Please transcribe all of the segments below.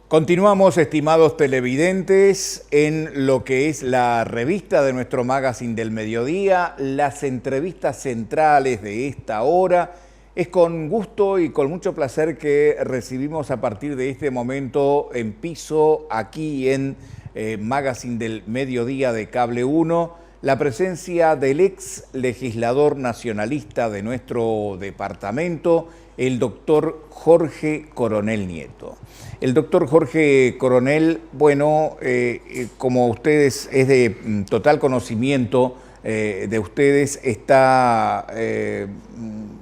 Continuamos, estimados televidentes, en lo que es la revista de nuestro Magazine del Mediodía, las entrevistas centrales de esta hora. Es con gusto y con mucho placer que recibimos a partir de este momento en piso, aquí en Magazine del Mediodía de Cable 1, la presencia del ex legislador nacionalista de nuestro departamento, el doctor Jorge Coronel Nieto. El doctor Jorge Coronel, bueno, como ustedes, es de total conocimiento de ustedes, está,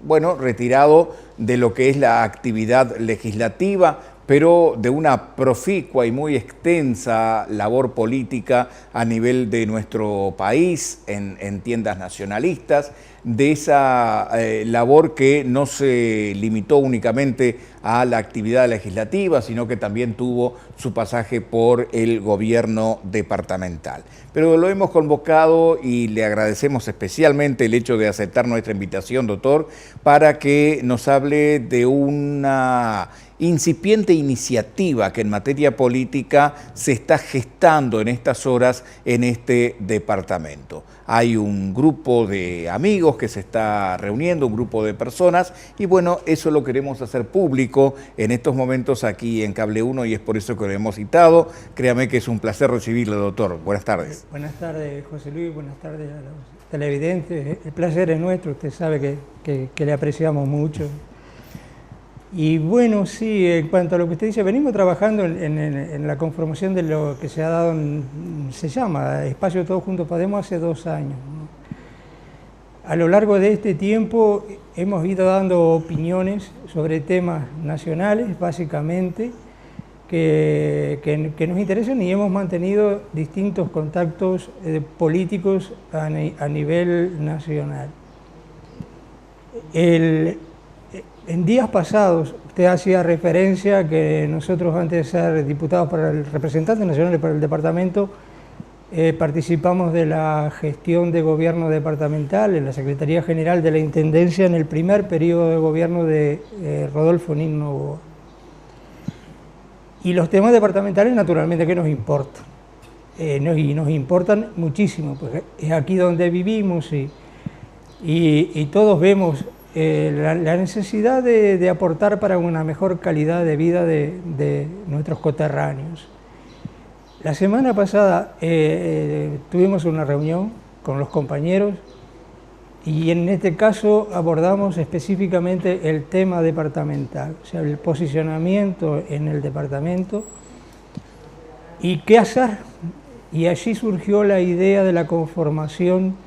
bueno, retirado de lo que es la actividad legislativa, pero de una proficua y muy extensa labor política a nivel de nuestro país, en tiendas nacionalistas, de esa labor que no se limitó únicamente a la actividad legislativa, sino que también tuvo su pasaje por el gobierno departamental. Pero lo hemos convocado y le agradecemos especialmente el hecho de aceptar nuestra invitación, doctor, para que nos hable de una incipiente iniciativa que en materia política se está gestando en estas horas en este departamento. Hay un grupo de amigos que se está reuniendo, un grupo de personas, y bueno, eso lo queremos hacer público en estos momentos aquí en Cable 1 y es por eso que lo hemos citado. Créame que es un placer recibirlo, doctor. Buenas tardes. Buenas tardes, José Luis, buenas tardes a los televidentes. El placer es nuestro, usted sabe que le apreciamos mucho. Y bueno, sí, en cuanto a lo que usted dice, venimos trabajando en la conformación de lo que se ha dado, se llama Espacio Todos Juntos Podemos hace 2 años, ¿no? A lo largo de este tiempo hemos ido dando opiniones sobre temas nacionales, básicamente, que nos interesan y hemos mantenido distintos contactos políticos a nivel nacional. En días pasados, usted hacía referencia a que nosotros, antes de ser diputados para el representante nacional para el departamento, participamos de la gestión de gobierno departamental en la Secretaría General de la Intendencia en el primer periodo de gobierno de Rodolfo Nin Novoa. Y los temas departamentales, naturalmente, que nos importan. Y nos importan muchísimo, porque es aquí donde vivimos y todos vemos la necesidad de aportar para una mejor calidad de vida de nuestros coterráneos. La semana pasada tuvimos una reunión con los compañeros y en este caso abordamos específicamente el tema departamental, o sea, el posicionamiento en el departamento y qué hacer. Y allí surgió la idea de la conformación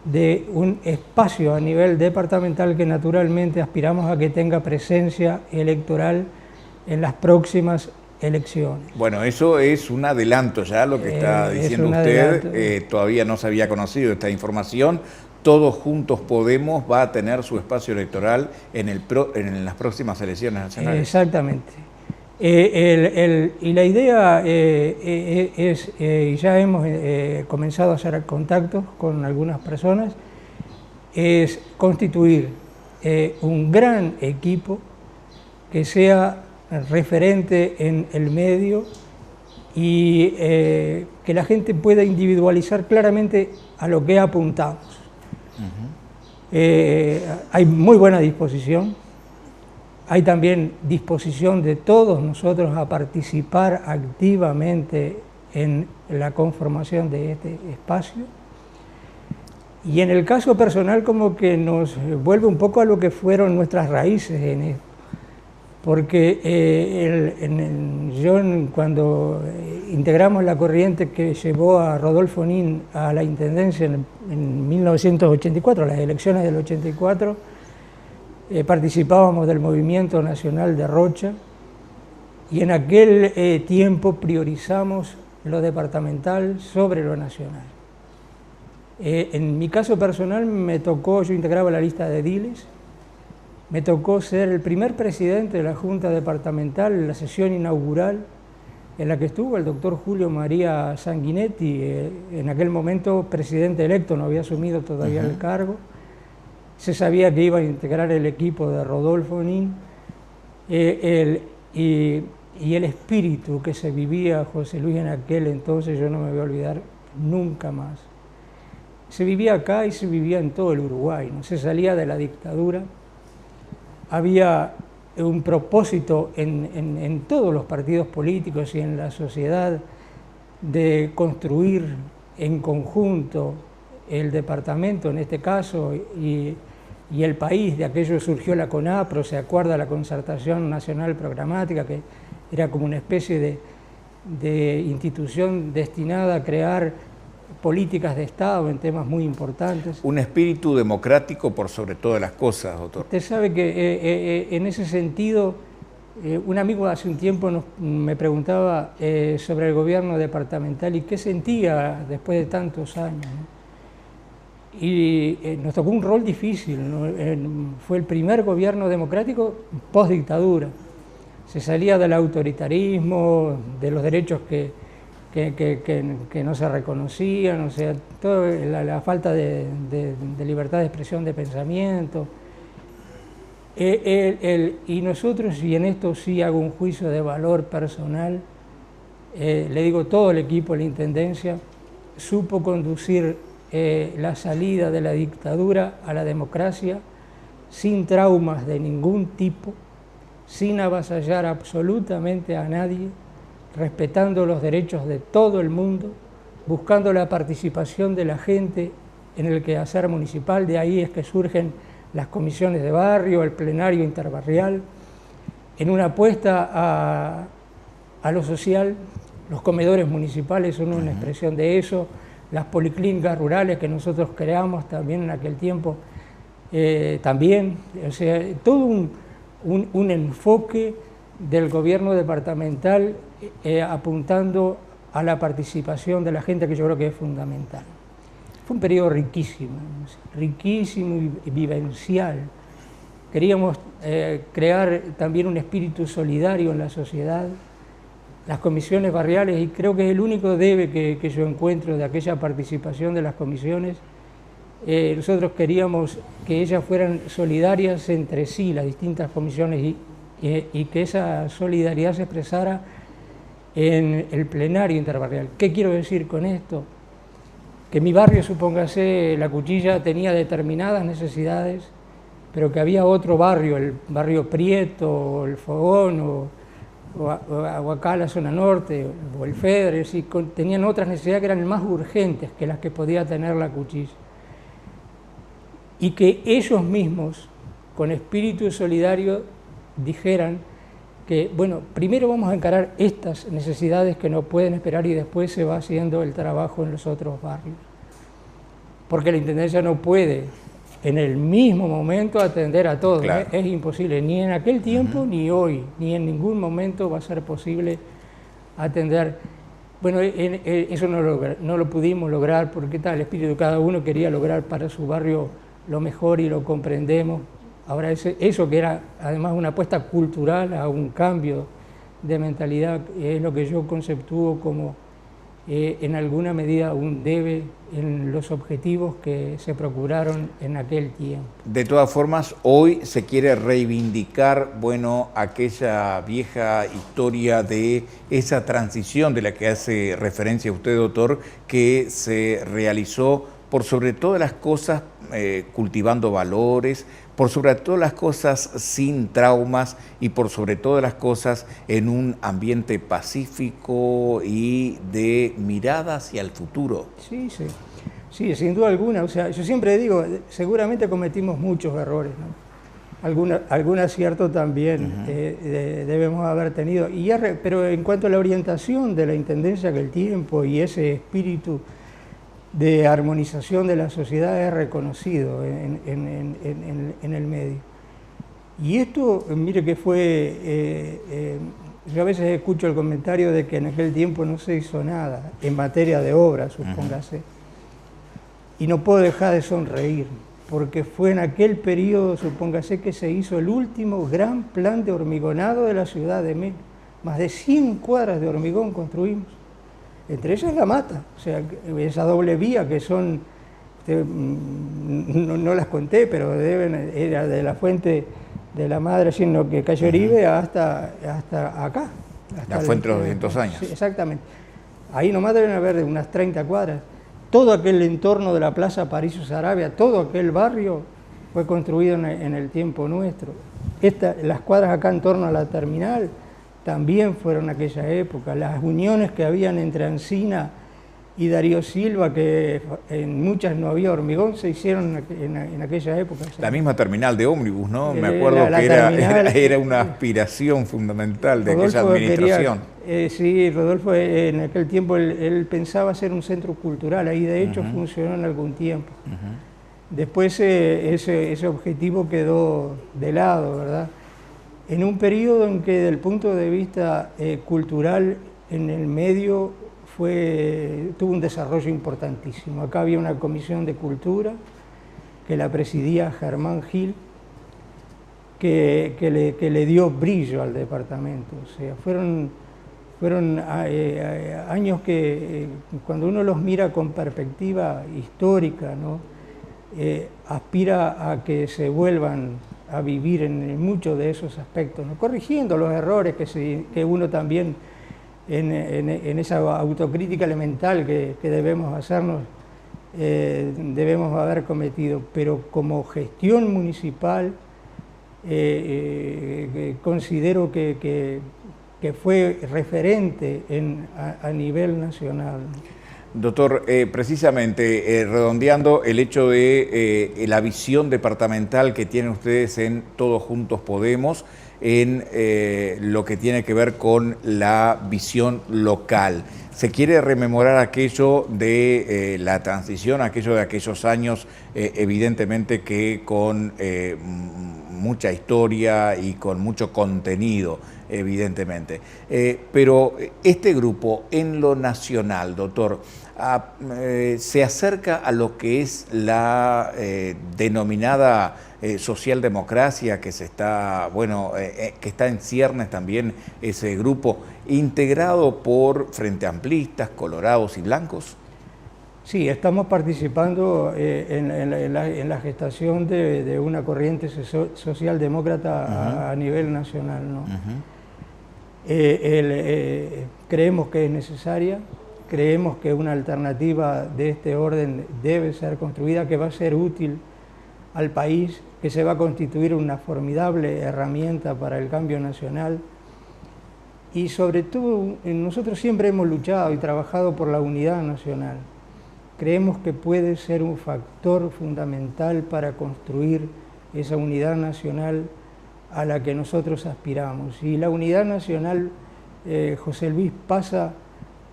de un espacio a nivel departamental que naturalmente aspiramos a que tenga presencia electoral en las próximas elecciones. Bueno, eso es un adelanto ya, lo que está diciendo usted. Todavía no se había conocido esta información. Todos Juntos Podemos va a tener su espacio electoral en las próximas elecciones nacionales. Exactamente. Y la idea es, y ya hemos comenzado a hacer contactos con algunas personas, es constituir un gran equipo que sea referente en el medio y que la gente pueda individualizar claramente a lo que apuntamos. Hay muy buena disposición. Hay también disposición de todos nosotros a participar activamente en la conformación de este espacio. Y en el caso personal como que nos vuelve un poco a lo que fueron nuestras raíces en esto. Porque cuando integramos la corriente que llevó a Rodolfo Nin a la Intendencia en 1984, las elecciones del 84, participábamos del Movimiento Nacional de Rocha y en aquel tiempo priorizamos lo departamental sobre lo nacional. En mi caso personal me tocó, yo integraba la lista de ediles, me tocó ser el primer presidente de la Junta Departamental en la sesión inaugural en la que estuvo el doctor Julio María Sanguinetti, en aquel momento presidente electo, no había asumido todavía el cargo. Se sabía que iba a integrar el equipo de Rodolfo Nin Y el espíritu que se vivía, José Luis, en aquel entonces, yo no me voy a olvidar nunca más. Se vivía acá y se vivía en todo el Uruguay, no se salía de la dictadura. Había un propósito en todos los partidos políticos y en la sociedad de construir en conjunto el departamento, en este caso, y el país. De aquello surgió la CONAPRO, se acuerda, la Concertación Nacional Programática, que era como una especie de institución destinada a crear políticas de Estado en temas muy importantes. Un espíritu democrático por sobre todas las cosas, doctor. Usted sabe que en ese sentido, un amigo hace un tiempo me preguntaba sobre el gobierno departamental y qué sentía después de tantos años, ¿no? Y nos tocó un rol difícil, ¿no? Fue el primer gobierno democrático post-dictadura. Se salía del autoritarismo, de los derechos que no se reconocían, o sea, toda la falta de libertad de expresión de pensamiento. Y nosotros, y en esto sí hago un juicio de valor personal, le digo, todo el equipo de la Intendencia supo conducir la salida de la dictadura a la democracia sin traumas de ningún tipo, sin avasallar absolutamente a nadie, respetando los derechos de todo el mundo, buscando la participación de la gente en el quehacer municipal. De ahí es que surgen las comisiones de barrio, el plenario interbarrial, en una apuesta a lo social. Los comedores municipales son una expresión de eso, las policlínicas rurales que nosotros creamos también en aquel tiempo, también, o sea, todo un enfoque del gobierno departamental apuntando a la participación de la gente, que yo creo que es fundamental. Fue un periodo riquísimo, riquísimo y vivencial. Queríamos crear también un espíritu solidario en la sociedad, las comisiones barriales, y creo que es el único debe que yo encuentro de aquella participación de las comisiones. Nosotros queríamos que ellas fueran solidarias entre sí, las distintas comisiones, y que esa solidaridad se expresara en el plenario interbarrial. ¿Qué quiero decir con esto? Que mi barrio, supóngase, La Cuchilla, tenía determinadas necesidades, pero que había otro barrio, el barrio Prieto, o el Fogón, o acá la zona norte, o el Fedre, es decir, tenían otras necesidades que eran más urgentes que las que podía tener La Cuchilla. Y que ellos mismos, con espíritu solidario, dijeran que, bueno, primero vamos a encarar estas necesidades que no pueden esperar y después se va haciendo el trabajo en los otros barrios. Porque la Intendencia no puede en el mismo momento atender a todos. Claro. Es imposible, ni en aquel tiempo ni hoy, ni en ningún momento va a ser posible atender. Bueno, eso no lo pudimos lograr porque el espíritu de cada uno quería lograr para su barrio lo mejor y lo comprendemos. Ahora eso que era además una apuesta cultural a un cambio de mentalidad es lo que yo conceptúo como en alguna medida un debe en los objetivos que se procuraron en aquel tiempo. De todas formas, hoy se quiere reivindicar, bueno, aquella vieja historia de esa transición de la que hace referencia usted, doctor, que se realizó por sobre todas las cosas cultivando valores, por sobre todas las cosas sin traumas y por sobre todas las cosas en un ambiente pacífico y de mirada hacia el futuro. Sí, sí, sí, sin duda alguna. O sea, yo siempre digo, seguramente cometimos muchos errores, ¿no? Algún acierto también debemos haber tenido. Pero en cuanto a la orientación de la Intendencia aquel tiempo y ese espíritu de armonización de la sociedad es reconocido en el medio. Y esto, mire que fue, yo a veces escucho el comentario de que en aquel tiempo no se hizo nada en materia de obra, supóngase, y no puedo dejar de sonreír, porque fue en aquel periodo, supóngase, que se hizo el último gran plan de hormigonado de la ciudad de Melo. Más de 100 cuadras de hormigón construimos. Entre ellas La Mata, o sea, esa doble vía que son, no las conté, pero era de la fuente de la madre, sino que Calle Oribe hasta acá. La Fuente de los 200 años. Sí, exactamente. Ahí nomás deben haber de unas 30 cuadras. Todo aquel entorno de la Plaza Aparicio Saravia, todo aquel barrio fue construido en el tiempo nuestro. Las cuadras acá en torno a la terminal también fueron aquella época. Las uniones que habían entre Ancina y Darío Silva, que en muchas no había hormigón, se hicieron en aquella época. La misma terminal de ómnibus, ¿no? Me acuerdo que era una aspiración fundamental de Rodolfo aquella administración. Sí, Rodolfo en aquel tiempo él pensaba hacer un centro cultural, ahí de hecho funcionó en algún tiempo. Después ese objetivo quedó de lado, ¿verdad? En un periodo en que, desde el punto de vista cultural, en el medio tuvo un desarrollo importantísimo. Acá había una comisión de cultura que la presidía Germán Gil, que le dio brillo al departamento. O sea, fueron años que cuando uno los mira con perspectiva histórica, ¿no? Aspira a que se vuelvan a vivir en muchos de esos aspectos, ¿no? Corrigiendo los errores que uno también en esa autocrítica elemental que debemos hacernos, debemos haber cometido, pero como gestión municipal considero que fue referente a nivel nacional. Doctor, precisamente redondeando el hecho de la visión departamental que tienen ustedes en Todos Juntos Podemos, en lo que tiene que ver con la visión local. ¿Se quiere rememorar aquello de la transición, aquello de aquellos años, evidentemente que con mucha historia y con mucho contenido, evidentemente? Pero este grupo en lo nacional, doctor, se acerca a lo que es la denominada socialdemocracia que se está, que está en ciernes también ese grupo, integrado por frente amplistas, colorados y blancos. Sí, estamos participando en la gestación de una corriente socialdemócrata a nivel nacional, ¿no? Creemos que es necesaria, creemos que una alternativa de este orden debe ser construida, que va a ser útil al país, que se va a constituir una formidable herramienta para el cambio nacional. Y sobre todo, nosotros siempre hemos luchado y trabajado por la unidad nacional. Creemos que puede ser un factor fundamental para construir esa unidad nacional a la que nosotros aspiramos. Y la unidad nacional, José Luis, pasa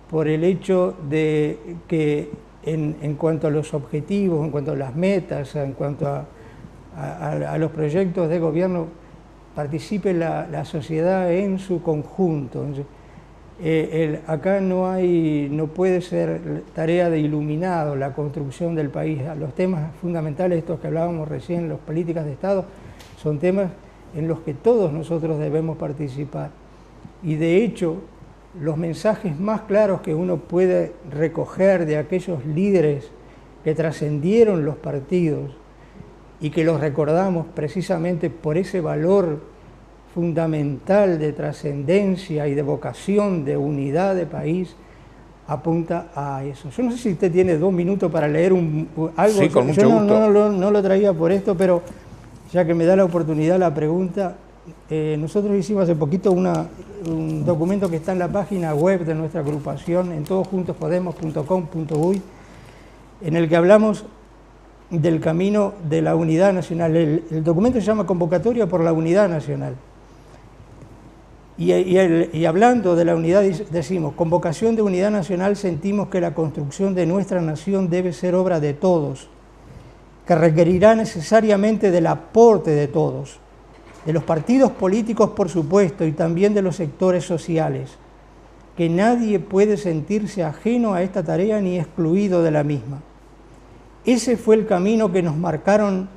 por el hecho de que en cuanto a los objetivos, en cuanto a las metas, en cuanto a los proyectos de gobierno, participe la sociedad en su conjunto. Acá no puede ser tarea de iluminado la construcción del país. Los temas fundamentales, estos que hablábamos recién, las políticas de Estado, son temas en los que todos nosotros debemos participar. Y de hecho, los mensajes más claros que uno puede recoger de aquellos líderes que trascendieron los partidos y que los recordamos precisamente por ese valor fundamental de trascendencia y de vocación de unidad de país, apunta a eso. Yo no sé si usted tiene 2 minutos para leer algo. Sí, con mucho gusto. No lo traía por esto, pero ya que me da la oportunidad la pregunta, nosotros hicimos hace poquito un documento que está en la página web de nuestra agrupación, en todosjuntospodemos.com.uy, en el que hablamos del camino de la unidad nacional. El documento se llama Convocatoria por la Unidad Nacional. Y hablando de la unidad, decimos, con vocación de unidad nacional sentimos que la construcción de nuestra nación debe ser obra de todos, que requerirá necesariamente del aporte de todos, de los partidos políticos, por supuesto, y también de los sectores sociales, que nadie puede sentirse ajeno a esta tarea ni excluido de la misma. Ese fue el camino que nos marcaron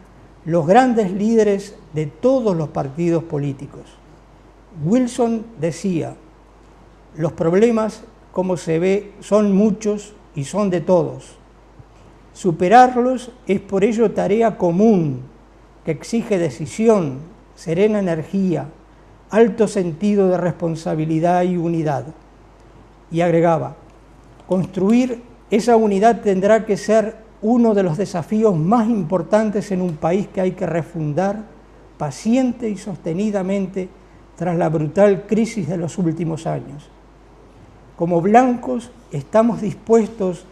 los grandes líderes de todos los partidos políticos. Wilson decía, los problemas, como se ve, son muchos y son de todos. Superarlos es por ello tarea común, que exige decisión, serena energía, alto sentido de responsabilidad y unidad. Y agregaba, construir esa unidad tendrá que ser uno de los desafíos más importantes en un país que hay que refundar paciente y sostenidamente tras la brutal crisis de los últimos años. Como blancos estamos dispuestos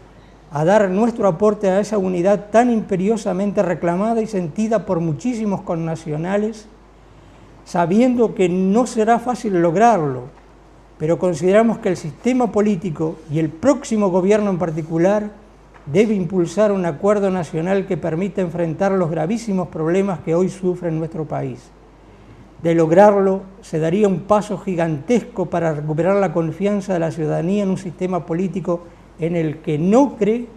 a dar nuestro aporte a esa unidad tan imperiosamente reclamada y sentida por muchísimos connacionales, sabiendo que no será fácil lograrlo, pero consideramos que el sistema político y el próximo gobierno en particular debe impulsar un acuerdo nacional que permita enfrentar los gravísimos problemas que hoy sufre nuestro país. De lograrlo, se daría un paso gigantesco para recuperar la confianza de la ciudadanía en un sistema político en el que no cree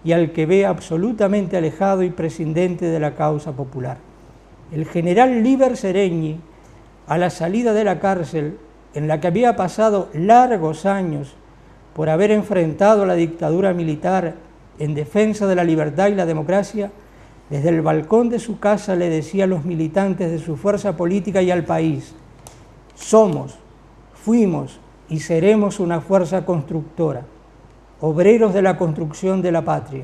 y al que ve absolutamente alejado y prescindente de la causa popular. El general Líber Seregni, a la salida de la cárcel, en la que había pasado largos años por haber enfrentado la dictadura militar en defensa de la libertad y la democracia, desde el balcón de su casa le decía a los militantes de su fuerza política y al país: somos, fuimos y seremos una fuerza constructora, obreros de la construcción de la patria,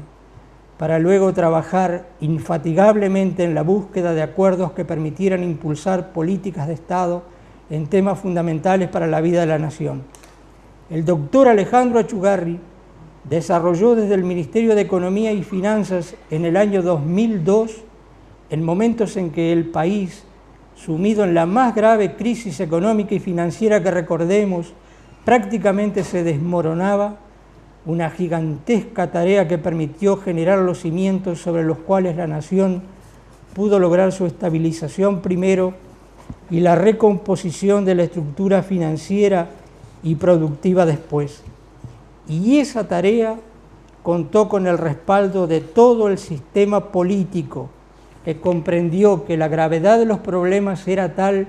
para luego trabajar infatigablemente en la búsqueda de acuerdos que permitieran impulsar políticas de Estado en temas fundamentales para la vida de la nación. El doctor Alejandro Achugarri desarrolló desde el Ministerio de Economía y Finanzas en el año 2002, en momentos en que el país, sumido en la más grave crisis económica y financiera que recordemos, prácticamente se desmoronaba, una gigantesca tarea que permitió generar los cimientos sobre los cuales la nación pudo lograr su estabilización primero y la recomposición de la estructura financiera y productiva después. Y esa tarea contó con el respaldo de todo el sistema político, que comprendió que la gravedad de los problemas era tal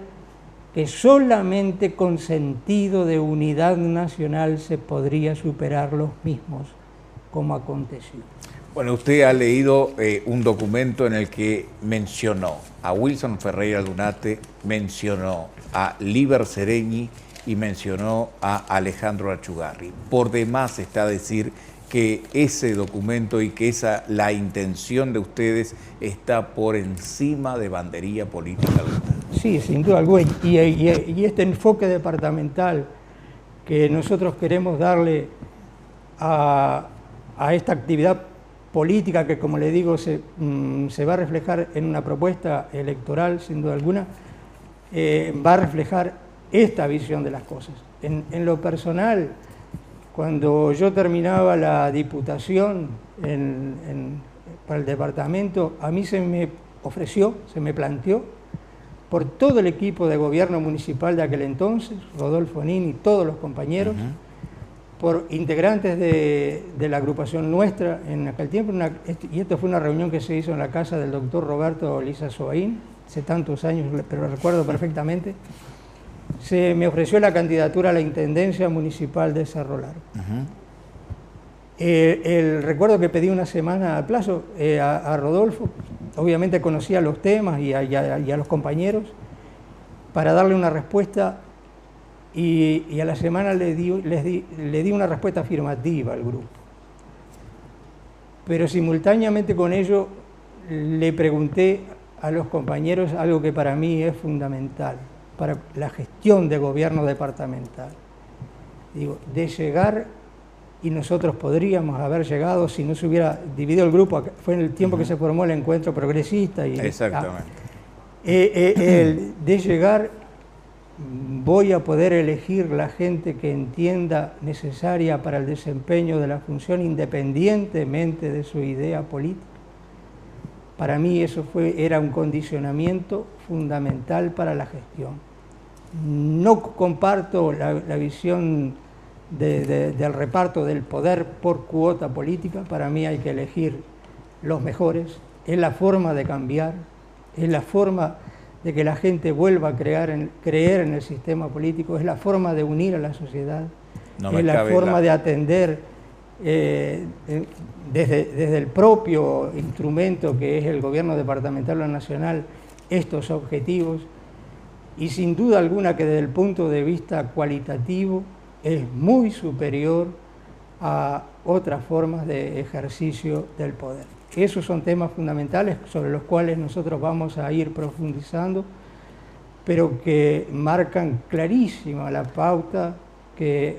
que solamente con sentido de unidad nacional se podría superar los mismos, como aconteció. Bueno, usted ha leído un documento en el que mencionó a Wilson Ferreira Lunate, mencionó a Líber Seregni y mencionó a Alejandro Achugarri. Por demás está decir que ese documento y que la intención de ustedes está por encima de bandería política alguna. Sí, sin duda alguna. Y este enfoque departamental que nosotros queremos darle a esta actividad política que, como le digo, se va a reflejar en una propuesta electoral, sin duda alguna, va a reflejar esta visión de las cosas. En lo personal, cuando yo terminaba la diputación para el departamento, a mí se me ofreció, se me planteó, por todo el equipo de gobierno municipal de aquel entonces, Rodolfo Nin y todos los compañeros, por integrantes de la agrupación nuestra en aquel tiempo, y esto fue una reunión que se hizo en la casa del doctor Roberto Lizazoaín, hace tantos años, pero lo recuerdo perfectamente. Se me ofreció la candidatura a la Intendencia Municipal de Cerro Largo. Recuerdo que pedí una semana al plazo a Rodolfo, obviamente conocía los temas y a los compañeros, para darle una respuesta, y a la semana le di una respuesta afirmativa al grupo. Pero simultáneamente con ello le pregunté a los compañeros algo que para mí es fundamental para la gestión de gobierno departamental. Digo, de llegar, y nosotros podríamos haber llegado si no se hubiera dividido el grupo, fue en el tiempo que se formó el Encuentro Progresista. Exactamente. De llegar, voy a poder elegir la gente que entienda necesaria para el desempeño de la función independientemente de su idea política. Para mí eso era un condicionamiento fundamental para la gestión. No comparto la visión del reparto del poder por cuota política. Para mí hay que elegir los mejores. Es la forma de cambiar, es la forma de que la gente vuelva a creer en el sistema político, es la forma de unir a la sociedad, es la forma de atender desde el propio instrumento que es el gobierno departamental o nacional estos objetivos. y sin duda alguna que desde el punto de vista cualitativo es muy superior a otras formas de ejercicio del poder. Esos son temas fundamentales sobre los cuales nosotros vamos a ir profundizando, pero que marcan clarísima la pauta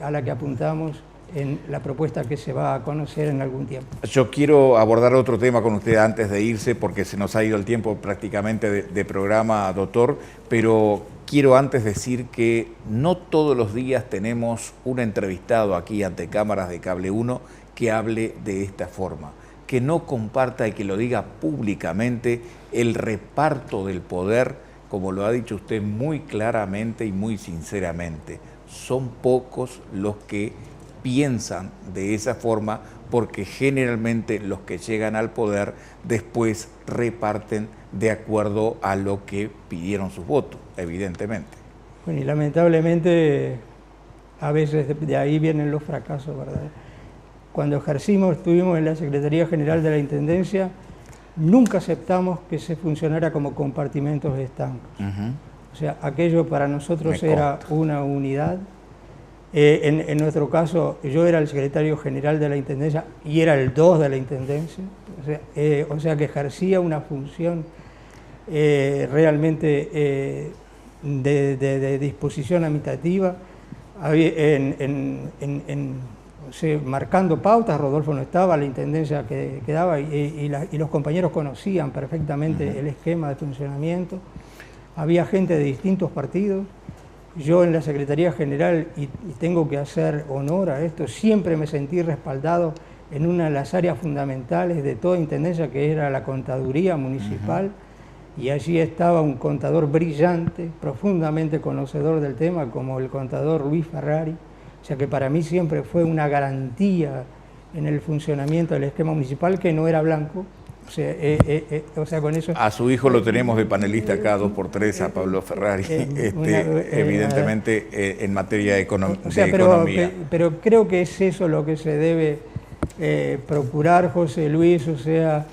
a la que apuntamos en la propuesta que se va a conocer en algún tiempo. Yo quiero abordar otro tema con usted antes de irse, porque se nos ha ido el tiempo prácticamente de programa, doctor, pero quiero antes decir que no todos los días tenemos un entrevistado aquí ante cámaras de Cable 1 que hable de esta forma, que no comparta y que lo diga públicamente el reparto del poder, como lo ha dicho usted muy claramente y muy sinceramente. Son pocos los que piensan de esa forma, porque generalmente los que llegan al poder después reparten de acuerdo a lo que pidieron sus votos, evidentemente. Bueno, y lamentablemente a veces de ahí vienen los fracasos, ¿verdad? Cuando estuvimos en la Secretaría General de la Intendencia, nunca aceptamos que se funcionara como compartimentos estancos. O sea, aquello para nosotros era una unidad. En nuestro caso, yo era el secretario general de la Intendencia y era el 2 de la Intendencia, o sea que ejercía una función realmente de disposición amitativa, marcando pautas. Rodolfo no estaba, la Intendencia quedaba y los compañeros conocían perfectamente el esquema de funcionamiento. Había gente de distintos partidos. Yo en la Secretaría General, y tengo que hacer honor a esto, siempre me sentí respaldado en una de las áreas fundamentales de toda Intendencia, que era la contaduría municipal, y allí estaba un contador brillante, profundamente conocedor del tema, como el contador Luis Ferrari, o sea que para mí siempre fue una garantía en el funcionamiento del esquema municipal, que no era blanco. O sea, con eso... A su hijo lo tenemos de panelista acá 2x3, a Pablo Ferrari, evidentemente en materia de economía. Pero creo que es eso lo que se debe procurar, José Luis, o sea,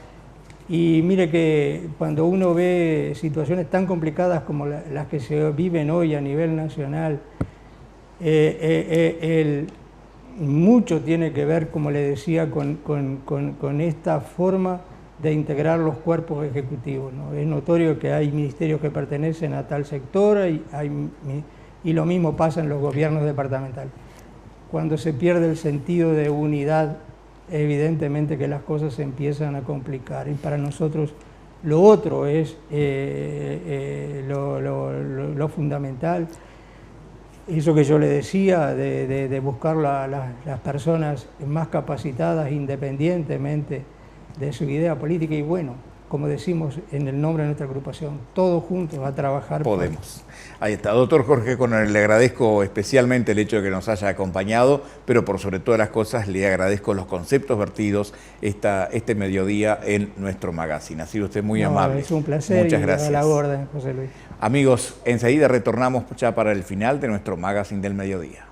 y mire que cuando uno ve situaciones tan complicadas como las que se viven hoy a nivel nacional, mucho tiene que ver, como le decía, con esta forma de integrar los cuerpos ejecutivos, ¿no? Es notorio que hay ministerios que pertenecen a tal sector y lo mismo pasa en los gobiernos departamentales. Cuando se pierde el sentido de unidad, evidentemente que las cosas se empiezan a complicar, y para nosotros lo otro es lo fundamental. Eso que yo le decía, de buscar las personas más capacitadas independientemente de su idea política, y bueno, como decimos en el nombre de nuestra agrupación, todos juntos a trabajar. Podemos. Ahí está, doctor Jorge Conner, le agradezco especialmente el hecho de que nos haya acompañado, pero por sobre todas las cosas le agradezco los conceptos vertidos este mediodía en nuestro magazine. Ha sido usted muy amable. Es un placer. Muchas gracias. A la orden, José Luis. Amigos, enseguida retornamos ya para el final de nuestro magazine del mediodía.